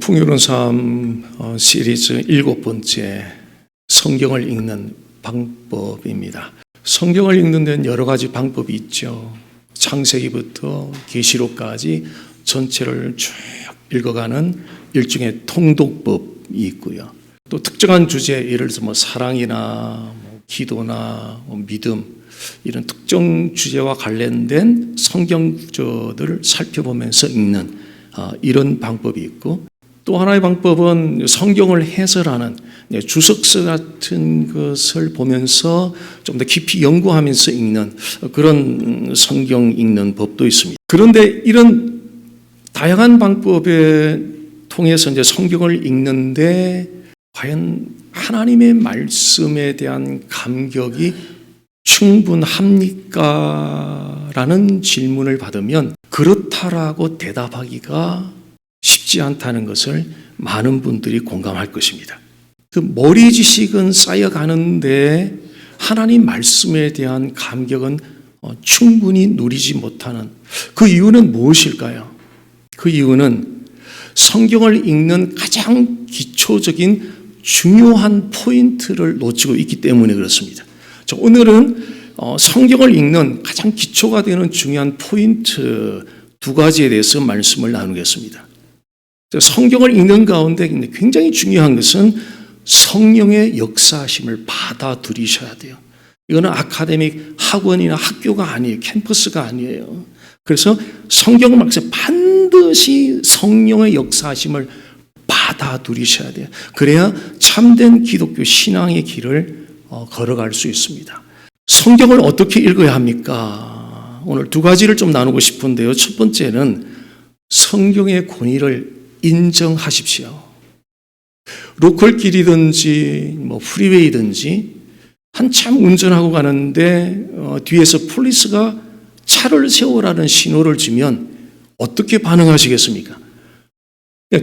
풍요로운 삶 시리즈 7번째 성경을 읽는 방법입니다. 성경을 읽는 데는 여러 가지 방법이 있죠. 창세기부터 계시록까지 전체를 쭉 읽어가는 일종의 통독법이 있고요. 또 특정한 주제, 예를 들어서 사랑이나 기도나 믿음, 이런 특정 주제와 관련된 성경 구절들을 살펴보면서 읽는 이런 방법이 있고, 또 하나의 방법은 성경을 해설하는 주석서 같은 것을 보면서 좀 더 깊이 연구하면서 읽는 그런 성경 읽는 법도 있습니다. 그런데 이런 다양한 방법에 통해서 이제 성경을 읽는데 과연 하나님의 말씀에 대한 감격이 충분합니까? 라는 질문을 받으면 그렇다라고 대답하기가 쉽지 않다는 것을 많은 분들이 공감할 것입니다. 그 머리 지식은 쌓여가는데 하나님 말씀에 대한 감격은 충분히 누리지 못하는 그 이유는 무엇일까요? 그 이유는 성경을 읽는 가장 기초적인 중요한 포인트를 놓치고 있기 때문에 그렇습니다. 오늘은 성경을 읽는 가장 기초가 되는 중요한 포인트 두 가지에 대해서 말씀을 나누겠습니다. 성경을 읽는 가운데 굉장히 중요한 것은 성령의 역사하심을 받아들이셔야 돼요. 이거는 아카데믹 학원이나 학교가 아니에요. 캠퍼스가 아니에요. 그래서 성경 말씀 반드시 성령의 역사하심을 받아들이셔야 돼요. 그래야 참된 기독교 신앙의 길을 걸어갈 수 있습니다. 성경을 어떻게 읽어야 합니까? 오늘 두 가지를 좀 나누고 싶은데요. 첫 번째는 성경의 권위를 인정하십시오. 로컬길이든지 프리웨이든지 한참 운전하고 가는데 뒤에서 폴리스가 차를 세우라는 신호를 주면 어떻게 반응하시겠습니까?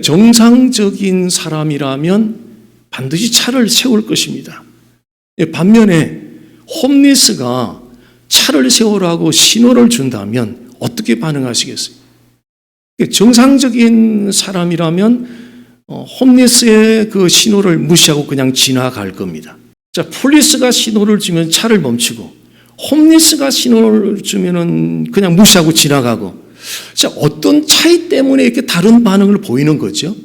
정상적인 사람이라면 반드시 차를 세울 것입니다. 반면에 홈리스가 차를 세우라고 신호를 준다면 어떻게 반응하시겠어요? 정상적인 사람이라면 홈리스의 그 신호를 무시하고 그냥 지나갈 겁니다. 자, 폴리스가 신호를 주면 차를 멈추고 홈리스가 신호를 주면은 그냥 무시하고 지나가고, 자, 어떤 차이 때문에 이렇게 다른 반응을 보이는 거죠?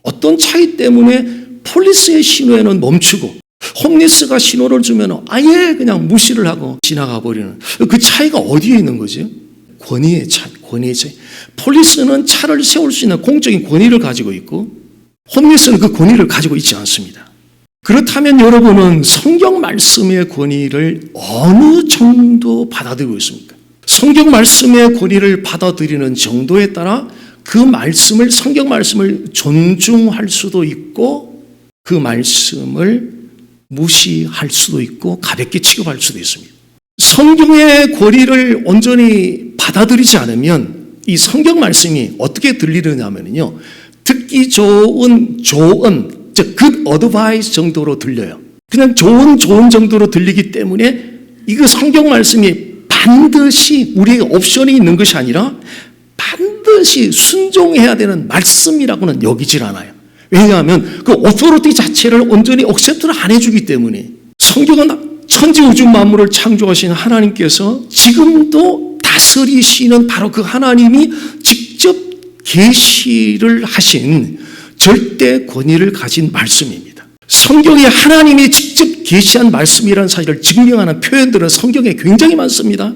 어떤 차이 때문에 폴리스의 신호에는 멈추고 홈리스가 신호를 주면 아예 그냥 무시를 하고 지나가 버리는 그 차이가 어디에 있는 거죠? 권위의 차이, 권위의 차이. 폴리스는 차를 세울 수 있는 공적인 권위를 가지고 있고 홈리스는 그 권위를 가지고 있지 않습니다. 그렇다면 여러분은 성경 말씀의 권위를 어느 정도 받아들이고 있습니까? 성경 말씀의 권위를 받아들이는 정도에 따라 그 말씀을, 성경 말씀을 존중할 수도 있고 그 말씀을 무시할 수도 있고 가볍게 취급할 수도 있습니다. 성경의 권위를 온전히 받아들이지 않으면 이 성경 말씀이 어떻게 들리느냐면요, 듣기 좋은 조언, 즉 good advice 정도로 들려요. 그냥 좋은 정도로 들리기 때문에 이거 성경 말씀이 반드시 우리에게 옵션이 있는 것이 아니라 반드시 순종해야 되는 말씀이라고는 여기질 않아요. 왜냐하면 그 오토리티 자체를 온전히 억셉트를 안 해주기 때문에. 성경은 천지 우주 만물을 창조하신 하나님께서 지금도 다스리시는 바로 그 하나님이 직접 계시를 하신 절대 권위를 가진 말씀입니다. 성경에 하나님이 직접 계시한 말씀이라는 사실을 증명하는 표현들은 성경에 굉장히 많습니다.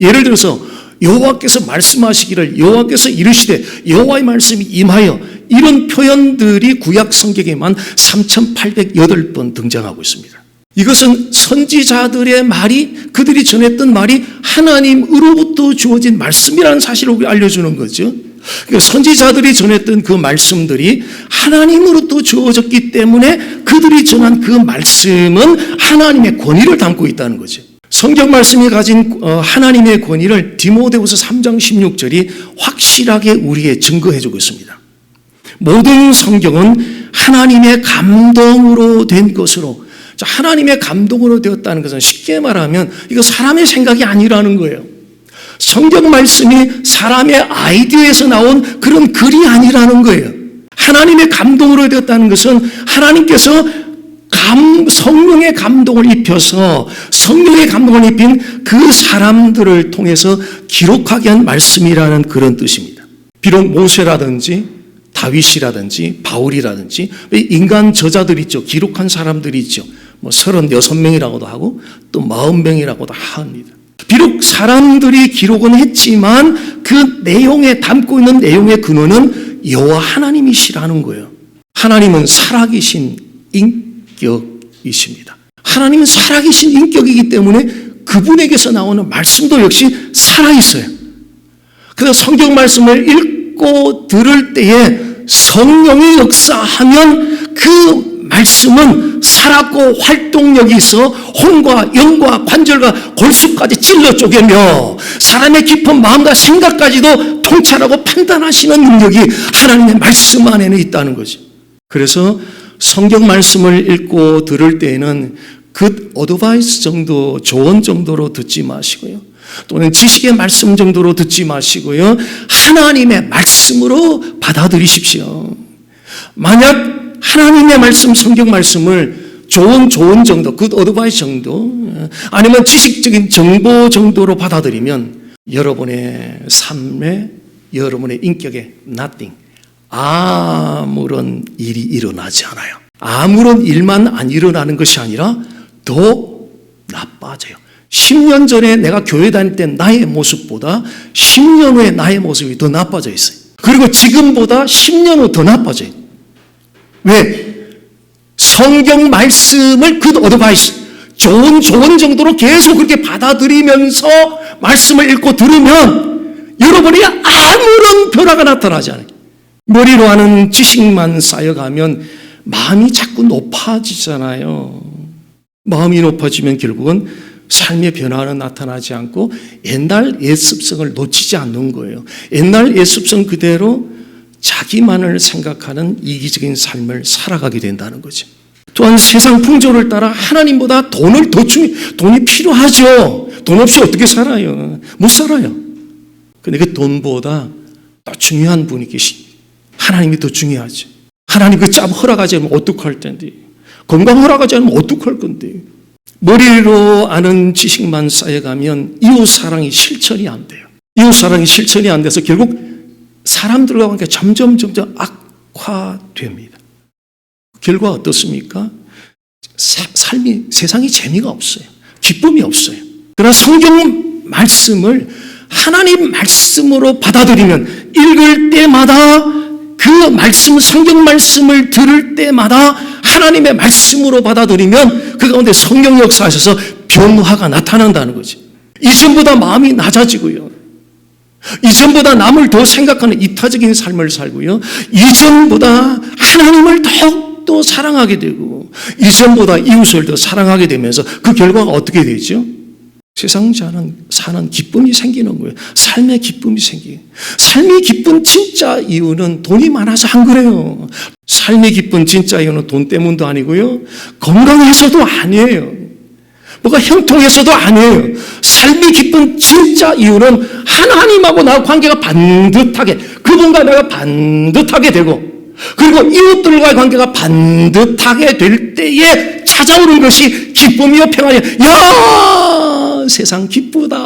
예를 들어서 여호와께서 말씀하시기를, 여호와께서 이르시되, 여호와의 말씀이 임하여, 이런 표현들이 구약 성경에만 3,808번 등장하고 있습니다. 이것은 선지자들의 말이, 그들이 전했던 말이 하나님으로부터 주어진 말씀이라는 사실을 알려주는 거죠. 선지자들이 전했던 그 말씀들이 하나님으로부터 주어졌기 때문에 그들이 전한 그 말씀은 하나님의 권위를 담고 있다는 거죠. 성경 말씀이 가진 하나님의 권위를 디모데후서 3장 16절이 확실하게 우리에게 증거해주고 있습니다. 모든 성경은 하나님의 감동으로 된 것으로, 하나님의 감동으로 되었다는 것은 쉽게 말하면 이거 사람의 생각이 아니라는 거예요. 성경 말씀이 사람의 아이디어에서 나온 그런 글이 아니라는 거예요. 하나님의 감동으로 되었다는 것은 하나님께서 성령의 감동을 입혀서 성령의 감동을 입힌 그 사람들을 통해서 기록하게 한 말씀이라는 그런 뜻입니다. 비록 모세라든지 다윗이라든지 바울이라든지 인간 저자들 있죠. 기록한 사람들이 있죠. 36명이라고도 하고 또 40명이라고도 합니다. 비록 사람들이 기록은 했지만 그 내용에 담고 있는 내용의 근원은 여호와 하나님이시라는 거예요. 하나님은 살아계신 인격이십니다. 하나님은 살아계신 인격이기 때문에 그분에게서 나오는 말씀도 역시 살아있어요. 그래서 성경 말씀을 읽고 들을 때에 성령이 역사하면 그 말씀은 살았고 활동력이 있어 혼과 영과 관절과 골수까지 찔러 쪼개며 사람의 깊은 마음과 생각까지도 통찰하고 판단하시는 능력이 하나님의 말씀 안에는 있다는 거죠. 그래서 성경 말씀을 읽고 들을 때에는 굿 어드바이스 정도, 조언 정도로 듣지 마시고요. 또는 지식의 말씀 정도로 듣지 마시고요. 하나님의 말씀으로 받아들이십시오. 만약 하나님의 말씀, 성경 말씀을 좋은 정도, 굿 어드바이스 정도, 아니면 지식적인 정보 정도로 받아들이면 여러분의 삶에, 여러분의 인격에 nothing, 아무런 일이 일어나지 않아요. 아무런 일만 안 일어나는 것이 아니라 더 나빠져요. 10년 전에 내가 교회 다닐 때 나의 모습보다 10년 후에 나의 모습이 더 나빠져 있어요. 그리고 지금보다 10년 후 더 나빠져요. 왜? 성경 말씀을 그 어드바이스, 좋은 정도로 계속 그렇게 받아들이면서 말씀을 읽고 들으면 여러분이 아무런 변화가 나타나지 않아요. 머리로 하는 지식만 쌓여가면 마음이 자꾸 높아지잖아요. 마음이 높아지면 결국은 삶의 변화는 나타나지 않고 옛날 옛습성을 놓치지 않는 거예요. 옛날 옛습성 그대로 자기만을 생각하는 이기적인 삶을 살아가게 된다는 거죠. 또한 세상 풍조를 따라 하나님보다 돈이 필요하죠. 돈 없이 어떻게 살아요? 못 살아요. 근데 그 돈보다 더 중요한 분이 계십니다. 하나님이 더 중요하죠. 하나님 그 짬 허락하지 않으면 어떡할 텐데. 건강 허락하지 않으면 어떡할 건데. 머리로 아는 지식만 쌓여가면 이웃사랑이 실천이 안 돼요. 이웃사랑이 실천이 안 돼서 결국 사람들과 관계가 점점 악화됩니다. 결과 어떻습니까? 세상이 재미가 없어요. 기쁨이 없어요. 그러나 성경 말씀을 하나님 말씀으로 받아들이면 읽을 때마다 그 말씀, 성경 말씀을 들을 때마다 하나님의 말씀으로 받아들이면 그 가운데 성령 역사하셔서 변화가 나타난다는 거지. 이전보다 마음이 낮아지고요. 이전보다 남을 더 생각하는 이타적인 삶을 살고요. 이전보다 하나님을 더욱더 사랑하게 되고 이전보다 이웃을 더 사랑하게 되면서 그 결과가 어떻게 되죠? 세상 사는 기쁨이 생기는 거예요. 삶의 기쁨이 생겨요. 삶이 기쁜 진짜 이유는 돈이 많아서 안 그래요. 삶이 기쁜 진짜 이유는 돈 때문도 아니고요. 건강해서도 아니에요. 뭐가 형통해서도 아니에요. 삶이 기쁜 진짜 이유는 하나님하고 나와 관계가 반듯하게, 그분과 내가 반듯하게 되고 그리고 이웃들과의 관계가 반듯하게 될 때에 찾아오는 것이 기쁨이요 평안이요. 야, 세상 기쁘다.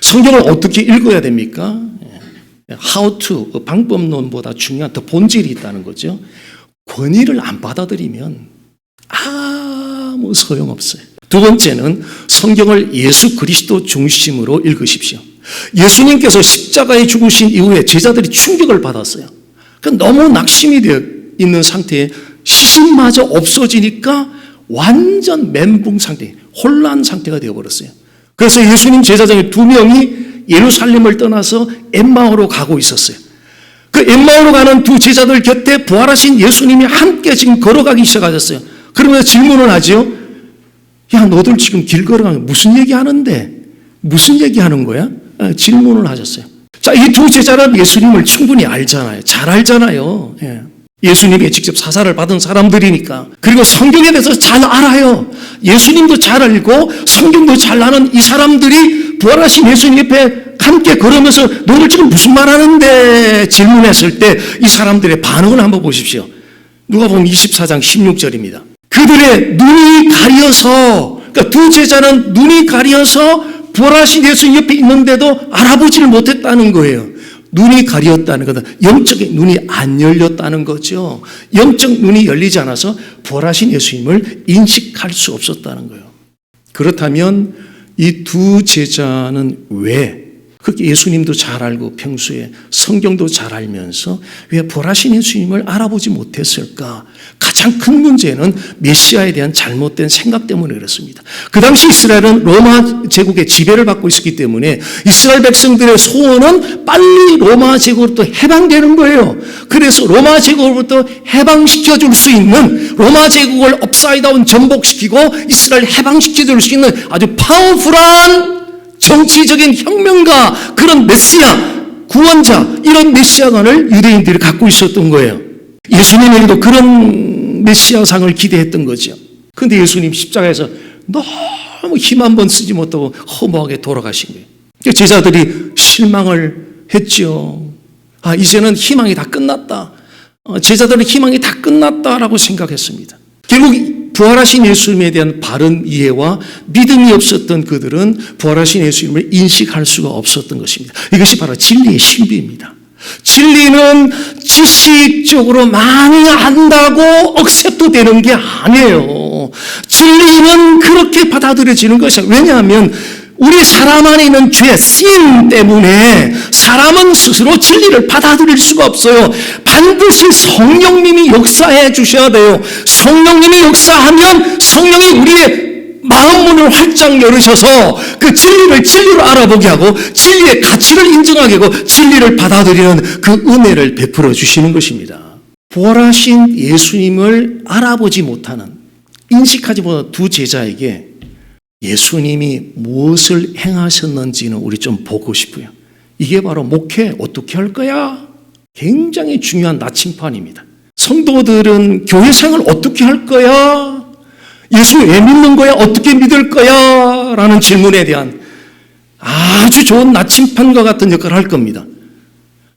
성경을 어떻게 읽어야 됩니까? How to, 방법론보다 중요한 더 본질이 있다는 거죠. 권위를 안 받아들이면 아무 소용없어요. 두 번째는 성경을 예수 그리스도 중심으로 읽으십시오. 예수님께서 십자가에 죽으신 이후에 제자들이 충격을 받았어요. 너무 낙심이 되어 있는 상태에 시신마저 없어지니까 완전 멘붕 상태, 혼란 상태가 되어버렸어요. 그래서 예수님 제자 중에 2명이 예루살렘을 떠나서 엠마오로 가고 있었어요. 그 엠마오로 가는 두 제자들 곁에 부활하신 예수님이 함께 지금 걸어가기 시작하셨어요. 그러면서 질문을 하죠. 야, 너들 지금 길 걸어가면 무슨 얘기하는데? 무슨 얘기하는 거야? 질문을 하셨어요. 자, 이 두 제자는 예수님을 충분히 알잖아요. 잘 알잖아요. 예수님이 직접 사사를 받은 사람들이니까. 그리고 성경에 대해서 잘 알아요. 예수님도 잘 알고 성경도 잘 아는 이 사람들이 부활하신 예수님 옆에 함께 걸으면서 너들 지금 무슨 말 하는데 질문했을 때 이 사람들의 반응을 한번 보십시오. 누가복음 24장 16절입니다. 그들의 눈이 가려서, 그러니까 두 제자는 눈이 가려서 부활하신 예수님 옆에 있는데도 알아보지를 못했다는 거예요. 눈이 가렸다는 것은 영적인 눈이 안 열렸다는 거죠. 영적 눈이 열리지 않아서 부활하신 예수님을 인식할 수 없었다는 거예요. 그렇다면 이 두 제자는 왜 그렇게 예수님도 잘 알고 평소에 성경도 잘 알면서 왜 부활하신 예수님을 알아보지 못했을까? 가장 큰 문제는 메시아에 대한 잘못된 생각 때문에 그렇습니다. 그 당시 이스라엘은 로마 제국의 지배를 받고 있었기 때문에 이스라엘 백성들의 소원은 빨리 로마 제국으로부터 해방되는 거예요. 그래서 로마 제국으로부터 해방시켜 줄 수 있는, 로마 제국을 업사이드다운 전복시키고 이스라엘 해방시켜 줄 수 있는 아주 파워풀한 정치적인 혁명가, 그런 메시아, 구원자, 이런 메시아관을 유대인들이 갖고 있었던 거예요. 예수님에게도 그런 메시아상을 기대했던 거죠. 그런데 예수님 십자가에서 너무 힘 한 번 쓰지 못하고 허무하게 돌아가신 거예요. 제자들이 실망을 했죠. 아, 이제는 희망이 다 끝났다. 제자들은 희망이 다 끝났다라고 생각했습니다. 결국 부활하신 예수님에 대한 바른 이해와 믿음이 없었던 그들은 부활하신 예수님을 인식할 수가 없었던 것입니다. 이것이 바로 진리의 신비입니다. 진리는 지식적으로 많이 안다고 억셉도 되는 게 아니에요. 진리는 그렇게 받아들여지는 것이에요. 왜냐하면 우리 사람 안에 있는 죄, 신 때문에 사람은 스스로 진리를 받아들일 수가 없어요. 반드시 성령님이 역사해 주셔야 돼요. 성령님이 역사하면 성령이 우리의 마음 문을 활짝 열으셔서 그 진리를 진리로 알아보게 하고 진리의 가치를 인정하게 하고 진리를 받아들이는 그 은혜를 베풀어 주시는 것입니다. 부활하신 예수님을 알아보지 못하는, 인식하지 못하는 두 제자에게 예수님이 무엇을 행하셨는지는 우리 좀 보고 싶어요. 이게 바로 목회 어떻게 할 거야? 굉장히 중요한 나침판입니다. 성도들은 교회 생활 어떻게 할 거야? 예수 왜 믿는 거야? 어떻게 믿을 거야? 라는 질문에 대한 아주 좋은 나침판과 같은 역할을 할 겁니다.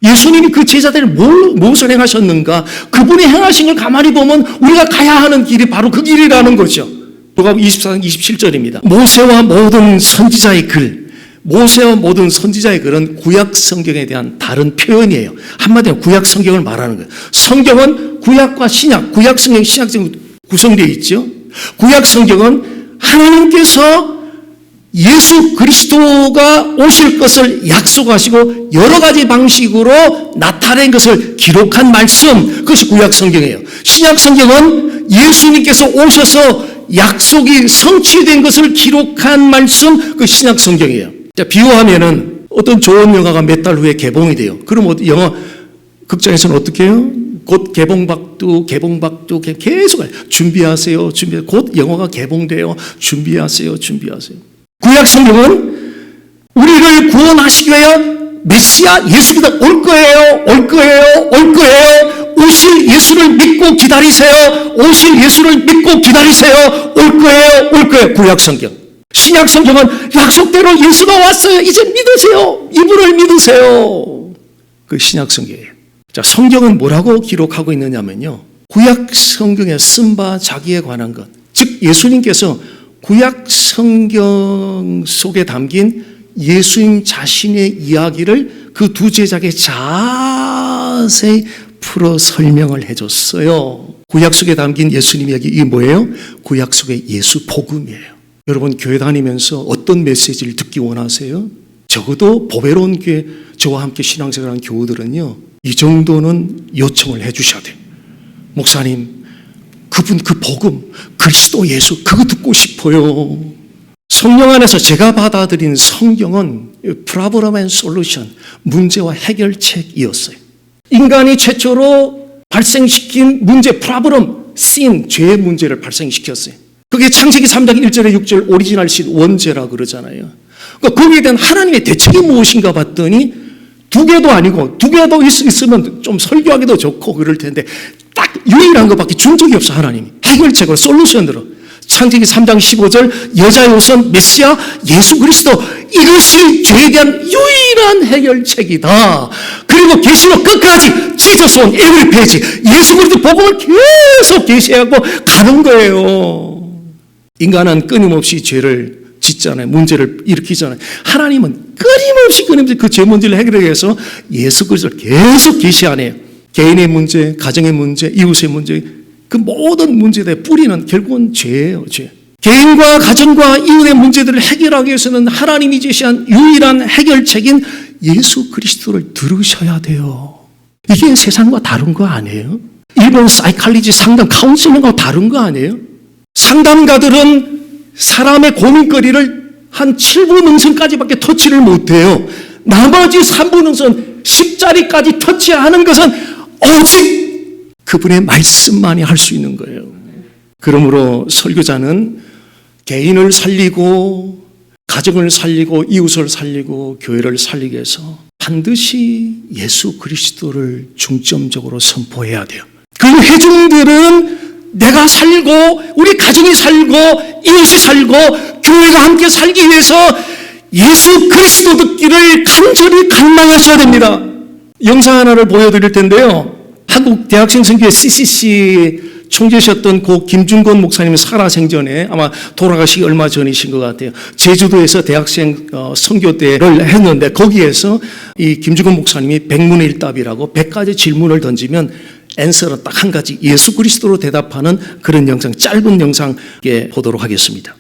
예수님이 그 제자들이 무엇을 행하셨는가? 그분이 행하신 걸 가만히 보면 우리가 가야 하는 길이 바로 그 길이라는 거죠. 누가복음 24장 27절입니다. 모세와 모든 선지자의 글, 모세와 모든 선지자의 글은 구약 성경에 대한 다른 표현이에요. 한마디로 구약 성경을 말하는 거예요. 성경은 구약과 신약, 구약 성경, 신약 성경 구성되어 있죠. 구약 성경은 하나님께서 예수 그리스도가 오실 것을 약속하시고 여러 가지 방식으로 나타낸 것을 기록한 말씀, 그것이 구약 성경이에요. 신약 성경은 예수님께서 오셔서 약속이 성취된 것을 기록한 말씀, 그 신약 성경이에요. 자, 비유하면은 어떤 좋은 영화가 몇 달 후에 개봉이 돼요. 그럼 영화 극장에서는 어떻게 해요? 곧 개봉박두 계속 준비하세요. 곧 영화가 개봉돼요. 준비하세요. 구약 성경은 우리를 구원하시기 위하여 메시아 예수가 올 거예요. 오실 예수를 믿고 기다리세요. 올 거예요. 구약 성경. 신약 성경은 약속대로 예수가 왔어요. 이제 믿으세요. 이분을 믿으세요. 그 신약 성경이에요. 자, 성경은 뭐라고 기록하고 있느냐면요. 구약 성경에 쓴 바 자기에 관한 것. 즉, 예수님께서 구약 성경 속에 담긴 예수님 자신의 이야기를 그 두 제자에게 자세히 풀어 설명을 해줬어요. 구약 속에 담긴 예수님 이야기, 이게 뭐예요? 구약 속의 예수 복음이에요. 여러분, 교회 다니면서 어떤 메시지를 듣기 원하세요? 적어도 보배로운 교회, 저와 함께 신앙생활하는 교우들은요, 이 정도는 요청을 해 주셔야 돼요. 목사님, 그분 그 복음, 그리스도 예수, 그거 듣고 싶어요. 성령 안에서 제가 받아들인 성경은 프로블럼 앤 솔루션, 문제와 해결책이었어요. 인간이 최초로 발생시킨 문제, 프로블럼, 신, 죄의 문제를 발생시켰어요. 그게 창세기 3장 1절에 6절 오리지널 신, 원죄라 그러잖아요. 그러니까 거기에 대한 하나님의 대책이 무엇인가 봤더니 두 개도 아니고, 두 개도 있으면 좀 설교하기도 좋고 그럴 텐데 딱 유일한 것밖에 준 적이 없어. 하나님이 해결책으로, 솔루션으로 창세기 3장 15절 여자의 우선 메시아 예수 그리스도, 이것이 죄에 대한 유일한 해결책이다. 그리고 계시록 끝까지 Jesus on every page, 예수 그리스도 복음을 계속 계시하고 가는 거예요. 인간은 끊임없이 죄를 짓잖아요. 문제를 일으키잖아요. 하나님은 끊임없이 그 죄 문제를 해결하기 위해서 예수 그리스도를 계속 계시하네요. 개인의 문제, 가정의 문제, 이웃의 문제, 그 모든 문제들의 뿌리는 결국은 죄예요. 죄. 개인과 가정과 이웃의 문제들을 해결하기 위해서는 하나님이 제시한 유일한 해결책인 예수 그리스도를 들으셔야 돼요. 이게 세상과 다른 거 아니에요? 일본 사이칼리지 상담 카운슬링하고 다른 거 아니에요? 상담가들은 사람의 고민거리를 한 7부 능선까지밖에 터치를 못해요. 나머지 3부 능선 10자리까지 터치하는 것은 오직 그분의 말씀만이 할 수 있는 거예요. 그러므로 설교자는 개인을 살리고 가정을 살리고 이웃을 살리고 교회를 살리기 위해서 반드시 예수 그리스도를 중점적으로 선포해야 돼요. 그 회중들은 내가 살고 우리 가정이 살고 이웃이 살고 교회가 함께 살기 위해서 예수 그리스도 듣기를 간절히 갈망하셔야 됩니다. 영상 하나를 보여드릴 텐데요. 한국 대학생 선교회 CCC 총재셨던 고 김준건 목사님 살아생전에 아마 돌아가시기 얼마 전이신 것 같아요. 제주도에서 대학생 선교대를 했는데 거기에서 이 김준건 목사님이 100문의 1답이라고 100가지 질문을 던지면 앤서는 딱 한 가지, 예수 그리스도로 대답하는 그런 영상, 짧은 영상 보도록 하겠습니다.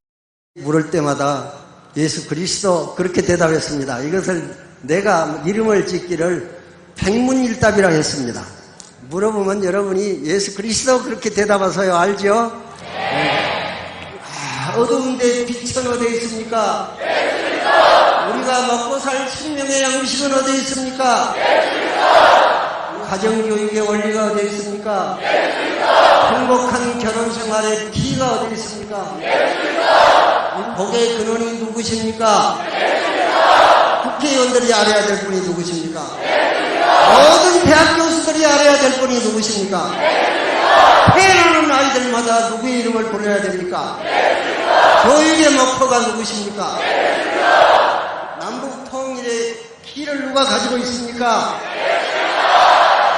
물을 때마다 예수 그리스도 그렇게 대답했습니다. 이것을 내가 이름을 짓기를 100문일답이라고 했습니다. 물어보면 여러분이 예수 그리스도 그렇게 대답하세요. 알죠? 어두운데 빛은 어디 있습니까? 우리가 먹고 살 생명의 양식은 어디 있습니까? 가정교육의 원리가 어디 있습니까? 행복한 결혼생활의 기가 어디 있습니까? 복의 근원이 누구십니까? 국회의원들이 알아야 될 분이 누구십니까? 모든 대학 교수들이 알아야 될 분이 누구십니까? 태어나는 아이들마다 누구의 이름을 불러야 됩니까? 교육의 목표가 누구십니까? 남북 통일의 길을 누가 가지고 있습니까?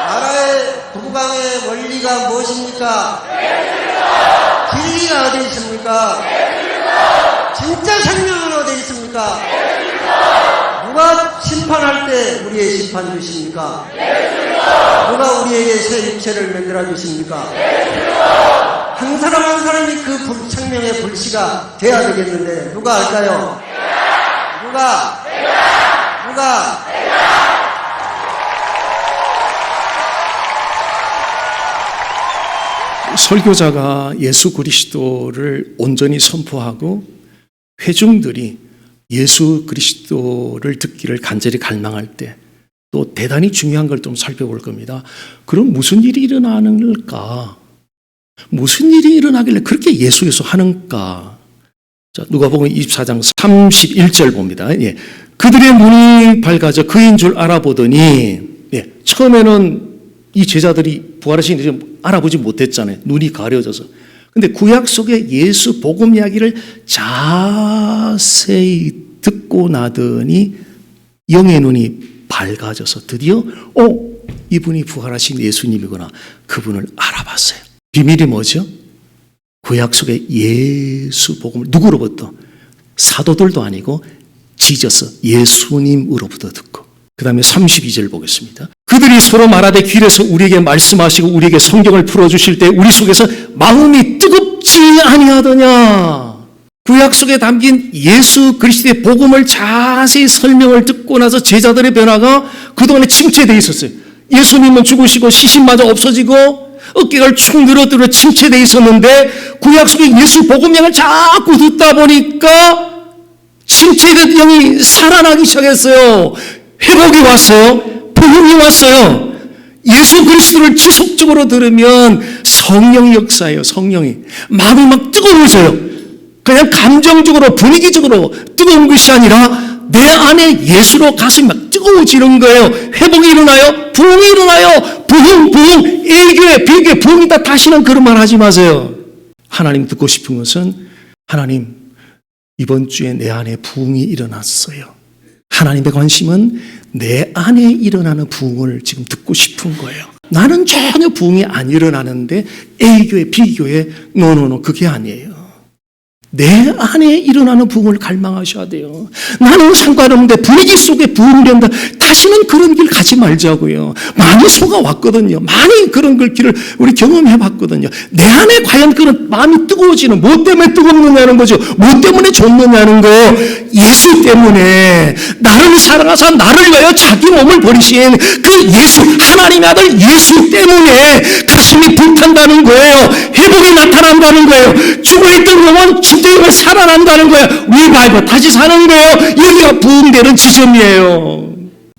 나라의 국방의 원리가 무엇입니까? 진리가 어디 있습니까? 진짜 생명은 어디 있습니까? 누가 심판할 때 우리의 심판 주십니까? 누가 우리에게 새 육체를 만들어 주십니까? 한 사람 한 사람이 그 생명의 불씨가 돼야 되겠는데 누가 할까요? 누가? 설교자가 예수 그리스도를 온전히 선포하고 회중들이 예수 그리스도를 듣기를 간절히 갈망할 때 또 대단히 중요한 걸 좀 살펴볼 겁니다. 그럼 무슨 일이 일어나는가? 무슨 일이 일어나길래 그렇게 예수 하는가? 자, 누가복음 24장 31절 봅니다. 예. 그들의 눈이 밝아져 그인 줄 알아보더니, 예. 처음에는 이 제자들이 부활하신 일을 알아보지 못했잖아요. 눈이 가려져서. 근데 구약 속의 예수 복음 이야기를 자세히 듣고 나더니 영의 눈이 밝아져서 드디어 이분이 부활하신 예수님이구나. 그분을 알아봤어요. 비밀이 뭐죠? 구약 속의 예수 복음을 누구로부터? 사도들도 아니고 지저스 예수님으로부터 듣고. 그 다음에 32절 보겠습니다. 그들이 서로 말하되 길에서 우리에게 말씀하시고 우리에게 성경을 풀어주실 때 우리 속에서 마음이 뜨겁지 아니하더냐. 구약 속에 담긴 예수 그리스도의 복음을 자세히 설명을 듣고 나서 제자들의 변화가 그동안에 침체되어 있었어요. 예수님은 죽으시고 시신마저 없어지고 어깨가 축 늘어들어 침체되어 있었는데 구약 속의 예수 복음 양을 자꾸 듣다 보니까 침체된 영이 살아나기 시작했어요. 회복이 왔어요. 복음이 왔어요. 예수 그리스도를 지속적으로 들으면 성령 역사예요. 성령이. 마음이 막 뜨거워져요. 그냥 감정적으로 분위기적으로 뜨거운 것이 아니라 내 안에 예수로 가슴이 막 뜨거워지는 거예요. 회복이 일어나요. 부흥이 일어나요. 부흥. 일교회, 비교회, 부흥이다. 다시는 그런 말 하지 마세요. 하나님 듣고 싶은 것은 하나님 이번 주에 내 안에 부흥이 일어났어요. 하나님의 관심은 내 안에 일어나는 부흥을 지금 듣고 싶은 거예요. 나는 전혀 부흥이 안 일어나는데 A교회, B교회, 노노노 그게 아니에요. 내 안에 일어나는 부흥을 갈망하셔야 돼요. 나는 상관없는데 분위기 속에 부흥이 된다. 다시는 그런 길 가지 말자고요. 많이 속아왔거든요. 많이 그런 길을 우리 경험해봤거든요. 내 안에 과연 그런 마음이 뜨거워지는 뭐 때문에 뜨겁느냐는 거죠. 뭐 때문에 좋느냐는 거예요. 예수 때문에 나를 사랑하사 나를 위하여 자기 몸을 버리신 그 예수, 하나님의 아들 예수 때문에 가슴이 불탄다는 거예요. 회복이 나타난다는 거예요. 죽어있던 영혼 집대임을 살아난다는 거예요. 리바이벌 다시 사는 거예요. 여기가 부흥되는 지점이에요.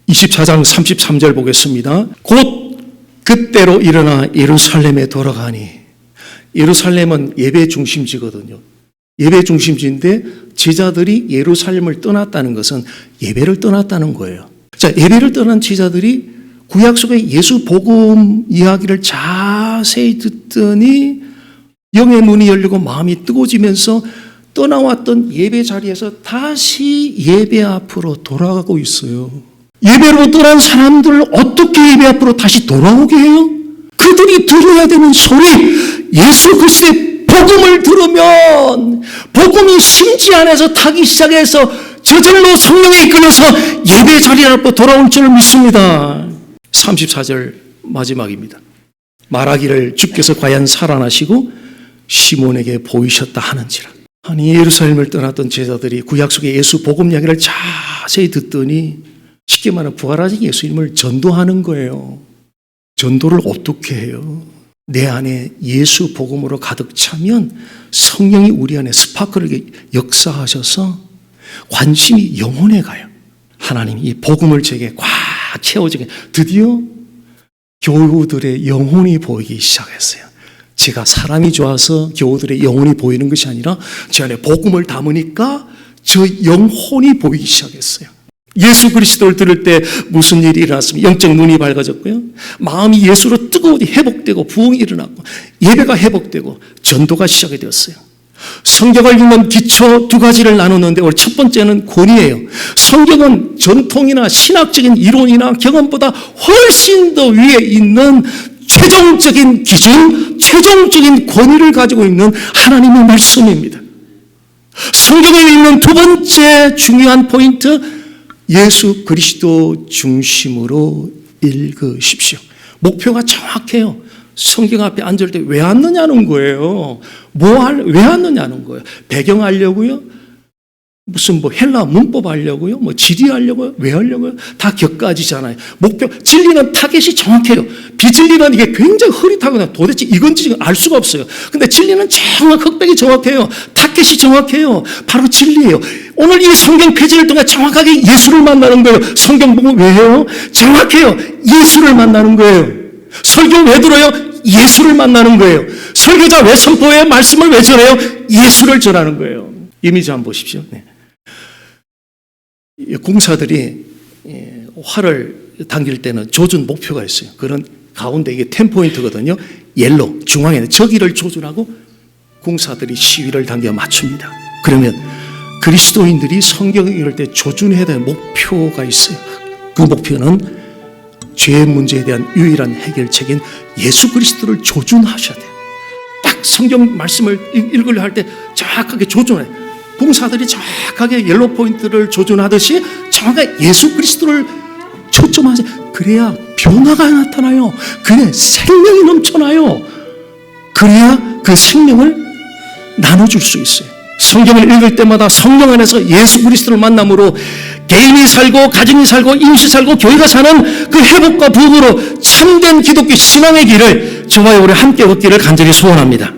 24장 33절 보겠습니다. 곧 그때로 일어나 예루살렘에 돌아가니, 예루살렘은 예배 중심지거든요. 예배 중심지인데 제자들이 예루살렘을 떠났다는 것은 예배를 떠났다는 거예요. 자, 예배를 떠난 제자들이 구약 속의 예수 복음 이야기를 자세히 듣더니 영의 문이 열리고 마음이 뜨거워지면서 떠나왔던 예배 자리에서 다시 예배 앞으로 돌아가고 있어요. 예배로 떠난 사람들을 어떻게 예배 앞으로 다시 돌아오게 해요? 그들이 들어야 되는 소리, 예수 그리스도의 복음을 들으면 복음이 심지 안에서 타기 시작해서 저절로 성령에 이끌려서 예배 자리 앞으로 돌아올 줄 믿습니다. 34절 마지막입니다. 말하기를 주께서 과연 살아나시고 시몬에게 보이셨다 하는지라. 아니, 예루살렘을 떠났던 제자들이 구약 속의 예수 복음 이야기를 자세히 듣더니 쉽게 말하면 부활하신 예수님을 전도하는 거예요. 전도를 어떻게 해요? 내 안에 예수 복음으로 가득 차면 성령이 우리 안에 스파크를 역사하셔서 관심이 영혼에 가요. 하나님 이 복음을 제게 꽉 채워지게 드디어 교우들의 영혼이 보이기 시작했어요. 제가 사람이 좋아서 교우들의 영혼이 보이는 것이 아니라 제 안에 복음을 담으니까 저 영혼이 보이기 시작했어요. 예수 그리스도를 들을 때 무슨 일이 일어났습니까? 영적 눈이 밝아졌고요. 마음이 예수로 뜨거워지 회복되고 부흥이 일어났고 예배가 회복되고 전도가 시작이 되었어요. 성경을 읽는 기초 두 가지를 나누는데 오늘 첫 번째는 권위예요. 성경은 전통이나 신학적인 이론이나 경험보다 훨씬 더 위에 있는 최종적인 기준, 최종적인 권위를 가지고 있는 하나님의 말씀입니다. 성경에 있는 두 번째 중요한 포인트, 예수 그리스도 중심으로 읽으십시오. 목표가 정확해요. 성경 앞에 앉을 때 왜 앉느냐는 거예요. 왜 앉느냐는 거예요. 배경 하려고요? 무슨 헬라 문법 하려고요? 지리 하려고요? 왜 하려고요? 다 격가지잖아요. 목표, 진리는 타겟이 정확해요. 비진리는 이게 굉장히 흐릿하거나 도대체 이건지 지금 알 수가 없어요. 근데 진리는 흑백이 정확해요. 타겟이 정확해요. 바로 진리예요. 오늘 이 성경 페이지를 통해 정확하게 예수를 만나는 거예요. 성경 보고 왜 해요? 정확해요. 예수를 만나는 거예요. 설교 왜 들어요? 예수를 만나는 거예요. 설교자 왜 선포해요? 말씀을 왜 전해요? 예수를 전하는 거예요. 이미지 한번 보십시오. 네. 공사들이 활을 당길 때는 조준 목표가 있어요. 그런 가운데 이게 10포인트거든요. 옐로, 중앙에 저기를 조준하고 공사들이 시위를 당겨 맞춥니다. 그러면 그리스도인들이 성경을 읽을 때 조준해야 되는 목표가 있어요. 그 목표는 죄의 문제에 대한 유일한 해결책인 예수 그리스도를 조준하셔야 돼요. 딱 성경 말씀을 읽으려 할 때 정확하게 조준해요. 공사들이 정확하게 옐로 포인트를 조준하듯이 정확하게 예수 그리스도를 초점하세요. 그래야 변화가 나타나요. 그래야 생명이 넘쳐나요. 그래야 그 생명을 나눠줄 수 있어요. 성경을 읽을 때마다 성령 안에서 예수 그리스도를 만남으로 개인이 살고 가정이 살고 이웃이 살고 교회가 사는 그 회복과 부흥으로 참된 기독교 신앙의 길을 저와 우리 함께 걷기를 간절히 소원합니다.